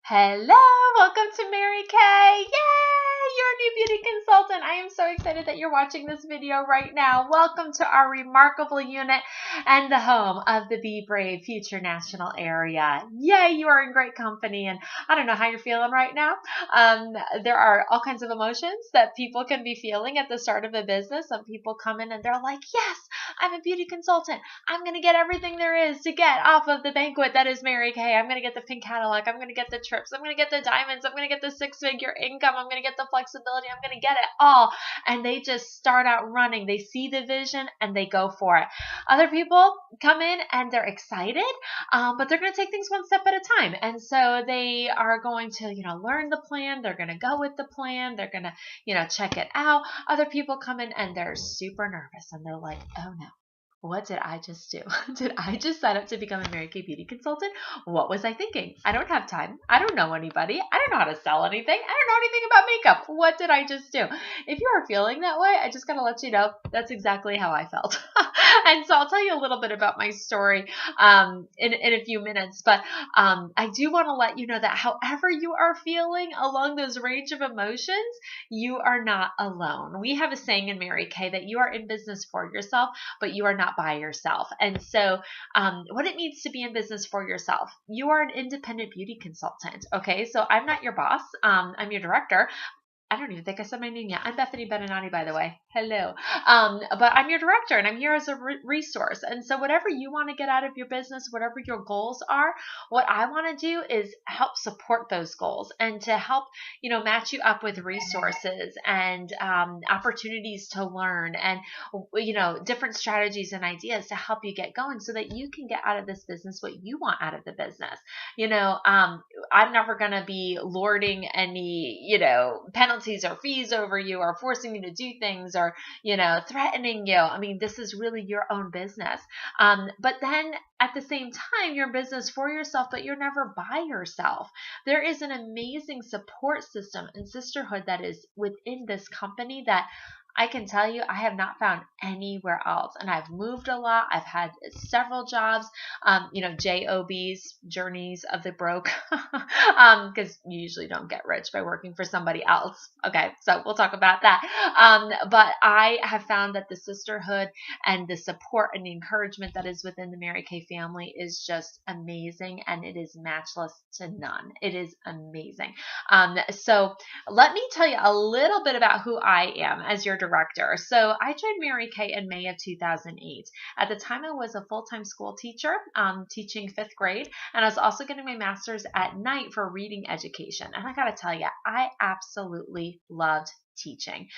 Hello, welcome to Mary Kay. Yay, you're a new beauty consultant. I am so excited that you're watching this video right now. Welcome to our remarkable unit and the home of the Be Brave Future National Area. Yay, you are in great company, and I don't know how you're feeling right now. There are all kinds of emotions that people can be feeling at the start of a business. Some people come in and they're like, yes, I'm a beauty consultant. I'm going to get everything there is to get off of the banquet that is Mary Kay. I'm going to get the pink Cadillac. I'm going to get the trips. I'm going to get the diamonds. I'm going to get the six-figure income. I'm going to get the flexibility. I'm going to get it all. And they just start out running. They see the vision and they go for it. Other people come in and they're excited, but they're going to take things one step at a time. And so they are going to, learn the plan. They're going to go with the plan. They're going to, check it out. Other people come in and they're super nervous and they're like, oh no. What did I just do? Did I just sign up to become a Mary Kay beauty consultant? What was I thinking? I don't have time. I don't know anybody. I don't know how to sell anything. I don't know anything about makeup. What did I just do? If you are feeling that way, I just got to let you know that's exactly how I felt. And so I'll tell you a little bit about my story in a few minutes. But I do want to let you know that however you are feeling along those range of emotions, you are not alone. We have a saying in Mary Kay that you are in business for yourself, but you are not by yourself. And so what it means to be in business for yourself, you are an independent beauty consultant. Okay. So I'm not your boss. I'm your director. I don't even think I said my name yet. I'm Bethany Beninati, by the way. Hello. But I'm your director and I'm here as a resource. And so whatever you want to get out of your business, whatever your goals are, what I want to do is help support those goals and to help, match you up with resources and opportunities to learn and, different strategies and ideas to help you get going so that you can get out of this business what you want out of the business. I'm never going to be lording any, penalties or fees over you or forcing you to do things or, threatening you. I mean, this is really your own business. But then at the same time, you're in business for yourself, but you're never by yourself. There is an amazing support system and sisterhood that is within this company that I can tell you I have not found anywhere else. And I've moved a lot. I've had several jobs, JOBs, Journeys of the Broke, because you usually don't get rich by working for somebody else. Okay, so we'll talk about that. But I have found that the sisterhood and the support and the encouragement that is within the Mary Kay family is just amazing, and it is matchless to none. It is amazing. So let me tell you a little bit about who I am as your director. So I joined Mary Kay in May of 2008. At the time, I was a full-time school teacher, teaching 5th grade, and I was also getting my master's at night for reading education. And I got to tell you, I absolutely loved teaching.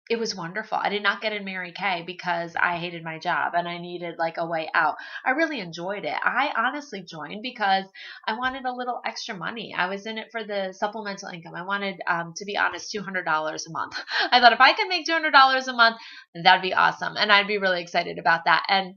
It was wonderful. I did not get in Mary Kay because I hated my job and I needed like a way out. I really enjoyed it. I honestly joined because I wanted a little extra money. I was in it for the supplemental income. I wanted, to be honest, $200 a month. I thought if I could make $200 a month, that'd be awesome. And I'd be really excited about that. And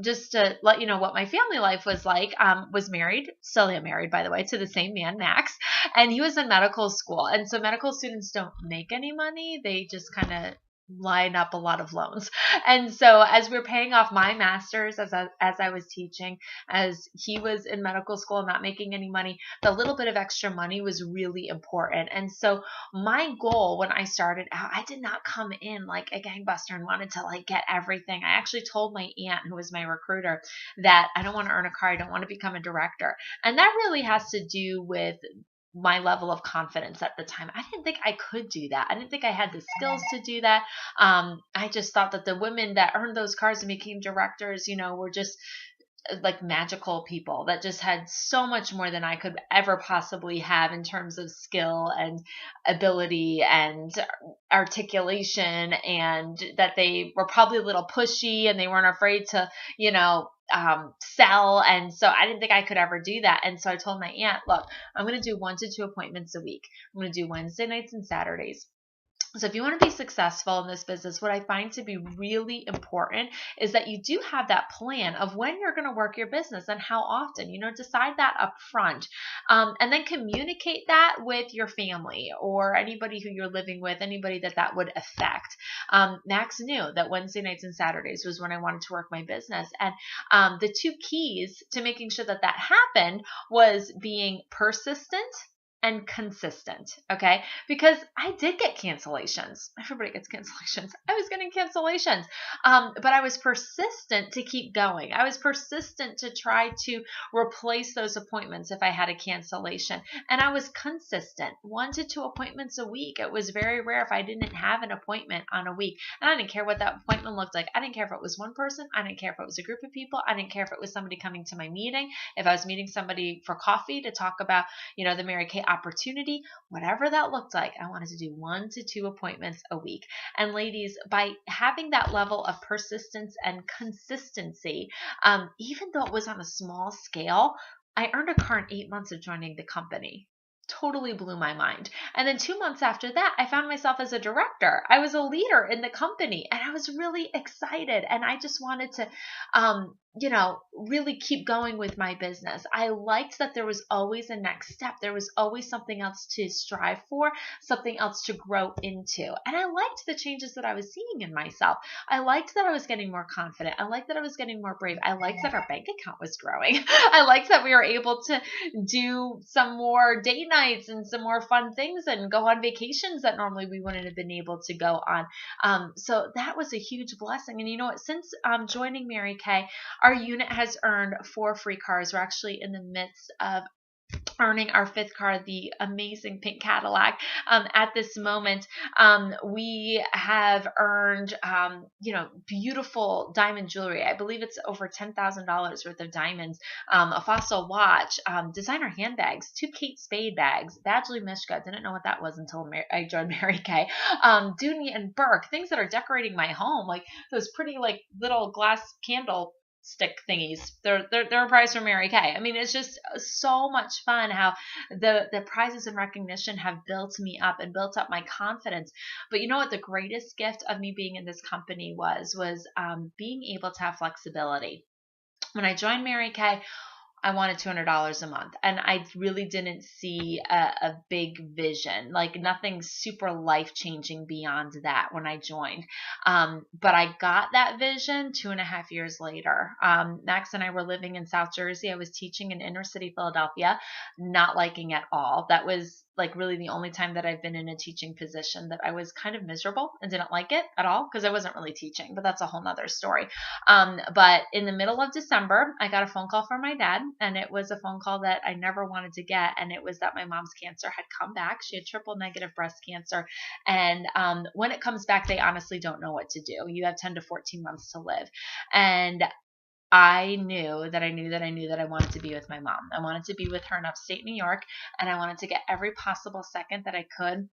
just to let you know what my family life was like, was married, still am married, by the way, to the same man, Max, and he was in medical school. And so medical students don't make any money. They just kind of line up a lot of loans. And so as we were paying off my master's, as I was teaching, as he was in medical school and not making any money, the little bit of extra money was really important. And so my goal when I started out, I did not come in like a gangbuster and wanted to like get everything. I actually told my aunt, who was my recruiter, that I don't want to earn a car. I don't want to become a director. And that really has to do with my level of confidence at the time. I didn't think I could do that. I didn't think I had the skills to do that. I just thought that the women that earned those cars and became directors, were just like magical people that just had so much more than I could ever possibly have in terms of skill and ability and articulation, and that they were probably a little pushy and they weren't afraid to, sell. And so I didn't think I could ever do that. And so I told my aunt, look, I'm going to do 1 to 2 appointments a week. I'm going to do Wednesday nights and Saturdays. So if you want to be successful in this business, what I find to be really important is that you do have that plan of when you're going to work your business and how often. Decide that up front, and then communicate that with your family or anybody who you're living with, anybody that would affect. Max knew that Wednesday nights and Saturdays was when I wanted to work my business. And the two keys to making sure that happened was being persistent and consistent. Okay. Because I did get cancellations. Everybody gets cancellations. I was getting cancellations. But I was persistent to keep going. I was persistent to try to replace those appointments if I had a cancellation. And I was consistent, 1 to 2 appointments a week. It was very rare if I didn't have an appointment on a week. And I didn't care what that appointment looked like. I didn't care if it was one person. I didn't care if it was a group of people. I didn't care if it was somebody coming to my meeting. If I was meeting somebody for coffee to talk about, the Mary Kay opportunity, whatever that looked like, I wanted to do 1 to 2 appointments a week. And ladies, by having that level of persistence and consistency, even though it was on a small scale, I earned a car in 8 months of joining the company. Totally blew my mind. And then 2 months after that, I found myself as a director. I was a leader in the company and I was really excited. And I just wanted to, really keep going with my business. I liked that there was always a next step. There was always something else to strive for, something else to grow into. And I liked the changes that I was seeing in myself. I liked that I was getting more confident. I liked that I was getting more brave. I liked that our bank account was growing. I liked that we were able to do some more date nights and some more fun things and go on vacations that normally we wouldn't have been able to go on. So that was a huge blessing. And you know what? Since joining Mary Kay, our unit has earned 4 free cars. We're actually in the midst of earning our 5th car, the amazing pink Cadillac. At this moment, we have earned, beautiful diamond jewelry. I believe it's over $10,000 worth of diamonds, a Fossil watch, designer handbags, 2 Kate Spade bags, Badgley Mishka. Didn't know what that was until I joined Mary Kay. Dooney and Burke, things that are decorating my home, like those pretty little glass candle stick thingies. They're a prize from Mary Kay. I mean, it's just so much fun how the prizes and recognition have built me up and built up my confidence. But you know what the greatest gift of me being in this company was being able to have flexibility. When I joined Mary Kay, I wanted $200 a month, and I really didn't see a big vision, like nothing super life-changing beyond that when I joined. But I got that vision 2.5 years later. Max and I were living in South Jersey. I was teaching in inner city Philadelphia, not liking at all. That was really the only time that I've been in a teaching position that I was kind of miserable and didn't like it at all, because I wasn't really teaching, but that's a whole nother story. But in the middle of December, I got a phone call from my dad, and it was a phone call that I never wanted to get. And it was that my mom's cancer had come back. She had triple negative breast cancer. And when it comes back, they honestly don't know what to do. You have 10 to 14 months to live. And I knew that I wanted to be with my mom. I wanted to be with her in upstate New York, and I wanted to get every possible second that I could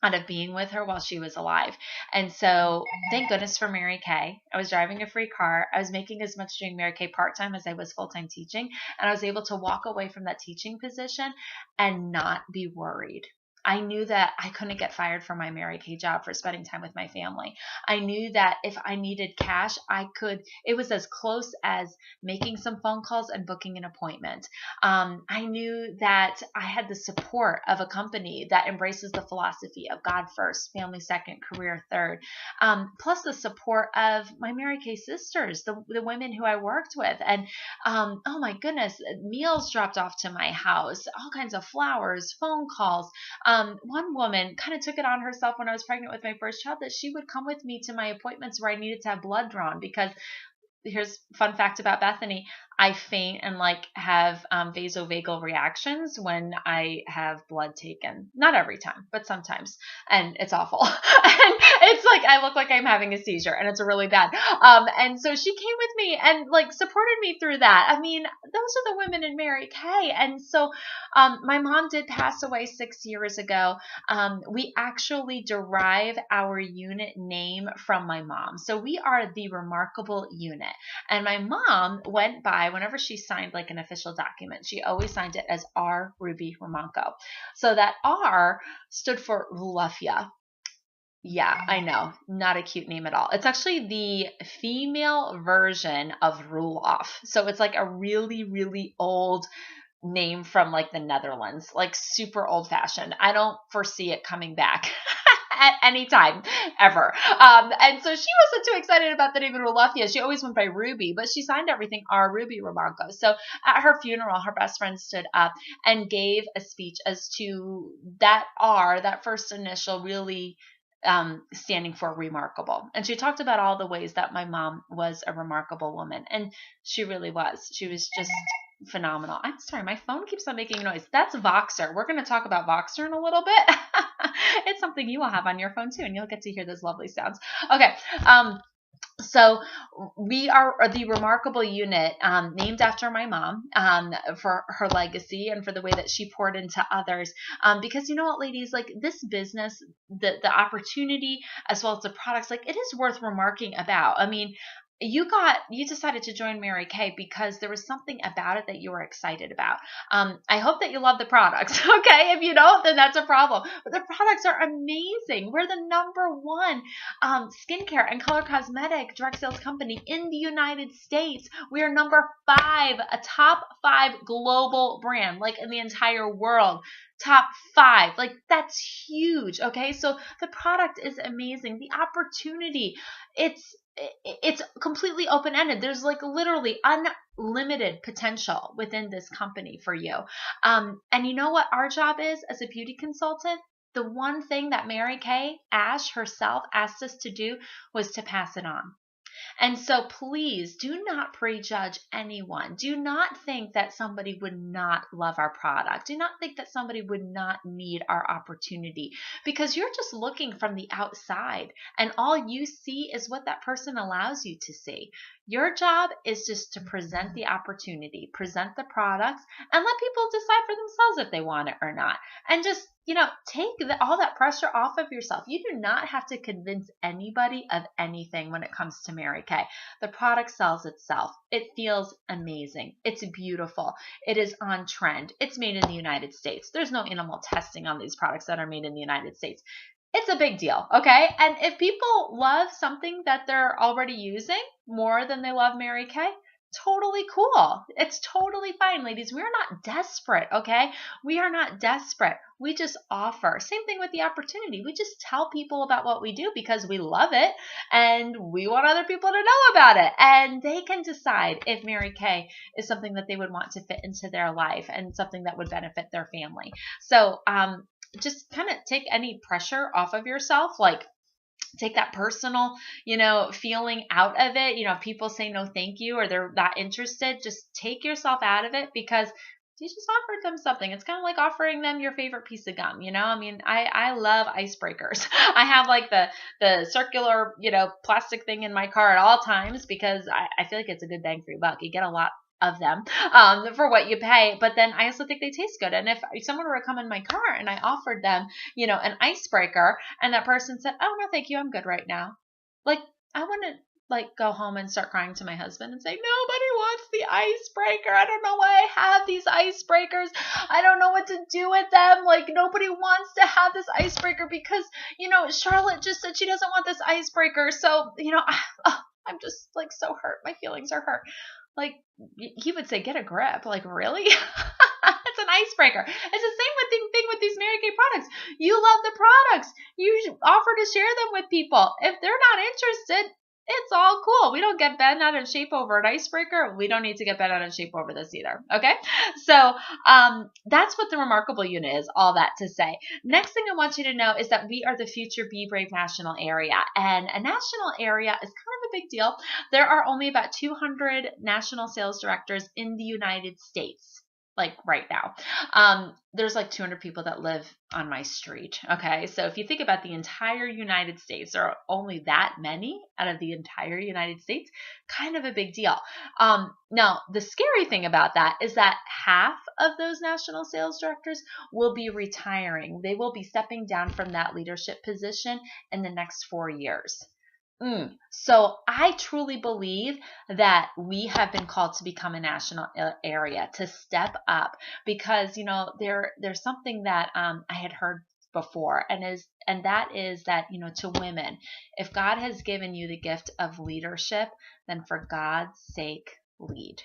out of being with her while she was alive. And so thank goodness for Mary Kay. I was driving a free car. I was making as much doing Mary Kay part-time as I was full-time teaching. And I was able to walk away from that teaching position and not be worried. I knew that I couldn't get fired from my Mary Kay job for spending time with my family. I knew that if I needed cash, I could. It was as close as making some phone calls and booking an appointment. I knew that I had the support of a company that embraces the philosophy of God first, family second, career third, plus the support of my Mary Kay sisters, the women who I worked with. And oh my goodness, meals dropped off to my house, all kinds of flowers, phone calls. One woman kind of took it on herself when I was pregnant with my first child that she would come with me to my appointments where I needed to have blood drawn, because here's a fun fact about Bethany. I faint and have vasovagal reactions when I have blood taken. Not every time, but sometimes. And it's awful. And it's I look like I'm having a seizure, and it's really bad. And so she came with me and supported me through that. I mean, those are the women in Mary Kay. And so my mom did pass away 6 years ago. We actually derive our unit name from my mom. So we are the Remarkable Unit. And my mom went by, whenever she signed an official document, she always signed it as R. Ruby Romanko. So that R stood for Rulafia. Yeah, I know. Not a cute name at all. It's actually the female version of Roelof. So it's like a really, really old name from like the Netherlands, like super old fashioned. I don't foresee it coming back at any time ever. And so she wasn't too excited about the name of Rolafia. She always went by Ruby, but she signed everything R. Ruby Romanco. So at her funeral, her best friend stood up and gave a speech as to that R, that first initial, really standing for remarkable. And she talked about all the ways that my mom was a remarkable woman. And she really was. She was just phenomenal. I'm sorry, my phone keeps on making noise. That's Voxer. We're going to talk about Voxer in a little bit. It's something you will have on your phone too, and you'll get to hear those lovely sounds. Okay. So we are the remarkable unit, named after my mom, for her legacy and for the way that she poured into others. Because you know what, ladies, like this business, the opportunity as well as the products, like it is worth remarking about. I mean, you decided to join Mary Kay because there was something about it that you were excited about. I hope that you love the products. Okay. If you don't, then that's a problem. But the products are amazing. We're the #1 skincare and color cosmetic direct sales company in the United States. We are #5, a top 5 global brand, like in the entire world. Top 5, like that's huge. Okay. So the product is amazing. The opportunity, it's completely open-ended. There's like literally unlimited potential within this company for you. And you know what our job is as a beauty consultant? The one thing that Mary Kay Ash herself asked us to do was to pass it on. And so please do not prejudge anyone. Do not think that somebody would not love our product. Do not think that somebody would not need our opportunity, because you're just looking from the outside and all you see is what that person allows you to see. Your job is just to present the opportunity, present the products, and let people decide for themselves if they want it or not. And just, take all that pressure off of yourself. You do not have to convince anybody of anything when it comes to Mary Kay. The product sells itself. It feels amazing. It's beautiful. It is on trend. It's made in the United States. There's no animal testing on these products that are made in the United States. It's a big deal, okay? And if people love something that they're already using more than they love Mary Kay, totally cool. It's totally fine, ladies. We're not desperate, okay? We are not desperate. We just offer. Same thing with the opportunity. We just tell people about what we do because we love it and we want other people to know about it. And they can decide if Mary Kay is something that they would want to fit into their life and something that would benefit their family. So, just kind of take any pressure off of yourself, like take that personal, feeling out of it. If people say no thank you or they're not interested, just take yourself out of it because you just offered them something. It's kind of like offering them your favorite piece of gum, I mean, I love icebreakers. I have like the circular, plastic thing in my car at all times because I feel like it's a good bang for your buck. You get a lot of them for what you pay, but then I also think they taste good. And if someone were to come in my car and I offered them, an icebreaker, and that person said, "Oh no, thank you, I'm good right now," like I wouldn't go home and start crying to my husband and say, "Nobody wants the icebreaker. I don't know why I have these icebreakers. I don't know what to do with them. Like nobody wants to have this icebreaker because, Charlotte just said she doesn't want this icebreaker. So, I'm just like so hurt. My feelings are hurt." Like he would say, "Get a grip." Like, really? It's an icebreaker. It's the same thing with these Mary Kay products. You love the products. You offer to share them with people. If they're not interested, it's all cool. We don't get bent out of shape over an icebreaker. We don't need to get bent out of shape over this either. Okay. So, that's what the remarkable unit is, all that to say. Next thing I want you to know is that we are the future Be Brave national area, and a national area is kind of a big deal. There are only about 200 national sales directors in the United States. Like right now, there's like 200 people that live on my street. Okay. So if you think about the entire United States, there are only that many out of the entire United States, kind of a big deal. Now the scary thing about that is that half of those national sales directors will be retiring. They will be stepping down from that leadership position in the next 4 years. So I truly believe that we have been called to become a national area, to step up, because, there's something that I had heard before, and that is that, you know, to women, if God has given you the gift of leadership, then for God's sake, lead.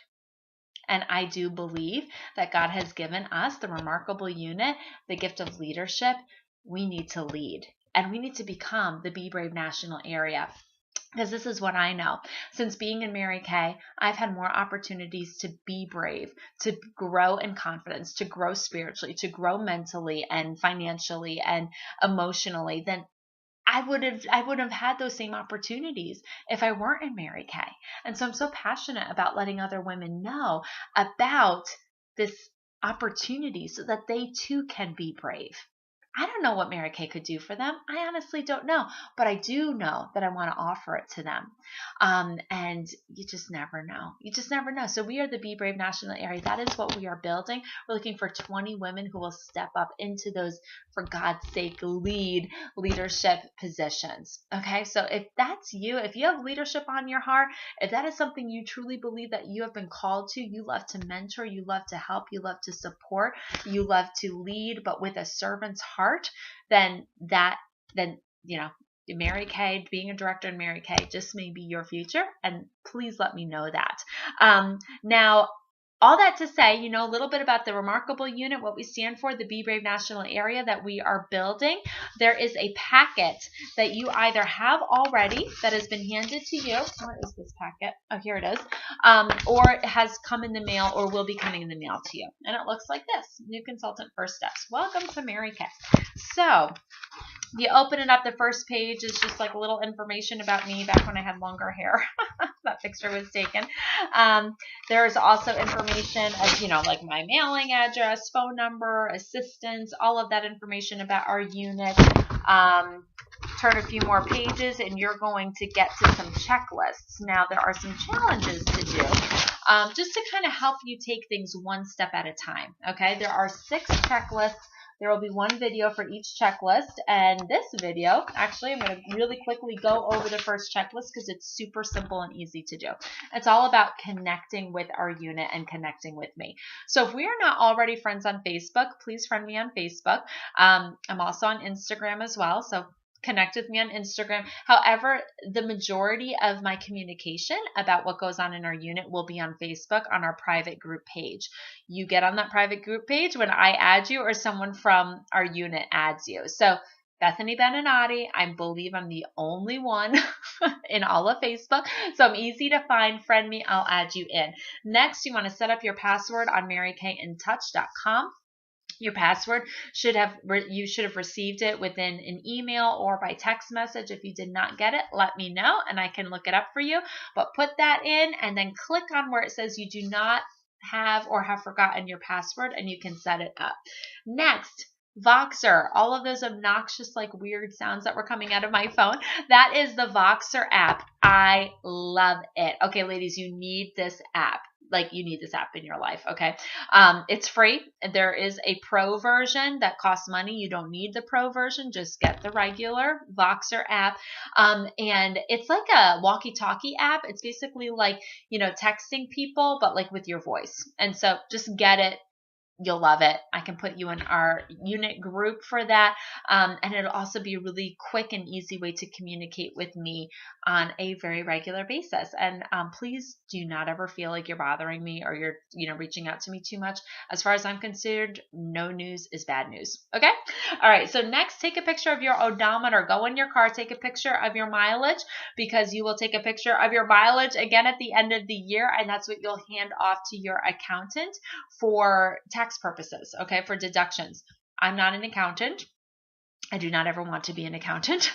And I do believe that God has given us, the remarkable unit, the gift of leadership. We need to lead, and we need to become the Be Brave National Area. Because this is what I know. Since being in Mary Kay, I've had more opportunities to be brave, to grow in confidence, to grow spiritually, to grow mentally and financially and emotionally than I would have had those same opportunities if I weren't in Mary Kay. And so I'm so passionate about letting other women know about this opportunity so that they too can be brave. I don't know what Mary Kay could do for them. I honestly don't know, but I do know that I want to offer it to them. And you just never know. You just never know. So we are the Be Brave National Area. That is what we are building. We're looking for 20 women who will step up into those, for God's sake, leadership positions. Okay. So if that's you, if you have leadership on your heart, if that is something you truly believe that you have been called to, you love to mentor, you love to help, you love to support, you love to lead, but with a servant's heart, then you know, Mary Kay, being a director in Mary Kay just may be your future, and please let me know that. Now, all that to say, you know, a little bit about the remarkable unit, what we stand for, the Be Brave National Area that we are building. There is a packet that you either have already that has been handed to you. Where is this packet? Oh, here it is. Or it has come in the mail or will be coming in the mail to you. And it looks like this. New Consultant First Steps. Welcome to Mary Kay. So you open it up, the first page is just like a little information about me back when I had longer hair. That picture was taken. There's also information of, you know, like my mailing address, phone number, assistance, all of that information about our unit. Turn a few more pages and you're going to get to some checklists. Now there are some challenges to do just to kind of help you take things one step at a time. Okay, there are 6 checklists. There will be one video for each checklist, and this video, actually, I'm going to really quickly go over the first checklist because it's super simple and easy to do. It's all about connecting with our unit and connecting with me. So if we are not already friends on Facebook, please friend me on Facebook. I'm also on Instagram as well, so connect with me on Instagram. However, the majority of my communication about what goes on in our unit will be on Facebook on our private group page. You get on that private group page when I add you or someone from our unit adds you. So Bethany Beninati, I believe I'm the only one in all of Facebook. So I'm easy to find. Friend me, I'll add you in. Next, you want to set up your password on marykayintouch.com. Your password you should have received it within an email or by text message. If you did not get it, let me know and I can look it up for you. But put that in and then click on where it says you do not have or have forgotten your password and you can set it up. Next, Voxer, all of those obnoxious, like weird sounds that were coming out of my phone. That is the Voxer app. I love it. Okay, ladies, you need this app. Like, you need this app in your life, okay? It's free. There is a pro version that costs money. You don't need the pro version. Just get the regular Voxer app. And it's like a walkie-talkie app. It's basically like, you know, texting people, but like with your voice. And so just get it. You'll love it. I can put you in our unit group for that. And it'll also be a really quick and easy way to communicate with me on a very regular basis. And please do not ever feel like you're bothering me or you're, you know, reaching out to me too much. As far as I'm concerned, no news is bad news. Okay? All right. So next, take a picture of your odometer. Go in your car, take a picture of your mileage, because you will take a picture of your mileage again at the end of the year. And that's what you'll hand off to your accountant for tax purposes, okay, for deductions. I'm not an accountant. I do not ever want to be an accountant.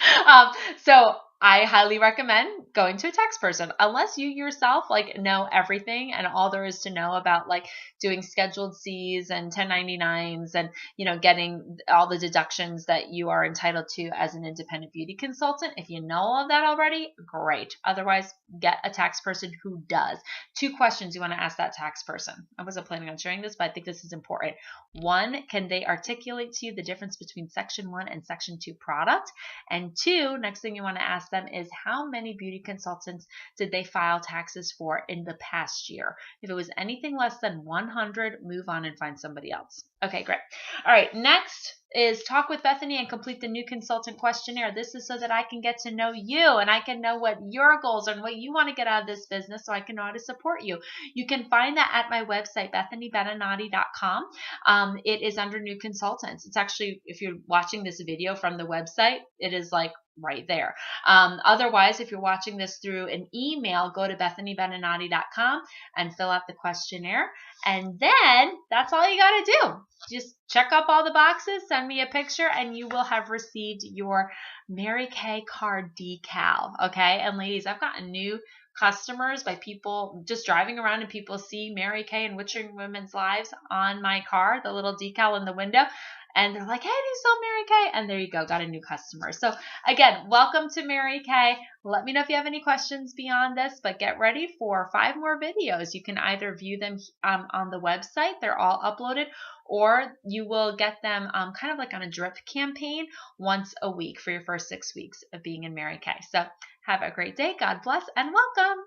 So I highly recommend going to a tax person, unless you yourself like know everything and all there is to know about like doing scheduled C's and 1099s and, you know, getting all the deductions that you are entitled to as an independent beauty consultant. If you know all of that already, great. Otherwise, get a tax person who does. 2 questions you want to ask that tax person. I wasn't planning on sharing this, but I think this is important. 1, can they articulate to you the difference between Section 1 and Section 2 product? And 2, next thing you want to ask them is how many beauty consultants did they file taxes for in the past year? If it was anything less than 100, move on and find somebody else. Okay, great. All right, next is talk with Bethany and complete the new consultant questionnaire. This is so that I can get to know you and I can know what your goals are and what you want to get out of this business so I can know how to support you. You can find that at my website, BethanyBeninati.com. It is under new consultants. It's actually, if you're watching this video from the website, it is like right there. Otherwise, if you're watching this through an email, go to BethanyBeninati.com and fill out the questionnaire. And then that's all you got to do. Just check up all the boxes, send me a picture, and you will have received your Mary Kay card decal. Okay. And ladies, I've gotten new customers by people just driving around and people see Mary Kay and Enriching Women's Lives on my car, the little decal in the window. And they're like, hey, do you sell Mary Kay? And there you go, got a new customer. So again, welcome to Mary Kay. Let me know if you have any questions beyond this, but get ready for 5 more videos. You can either view them on the website, they're all uploaded, or you will get them kind of like on a drip campaign once a week for your first 6 weeks of being in Mary Kay. So have a great day. God bless and welcome.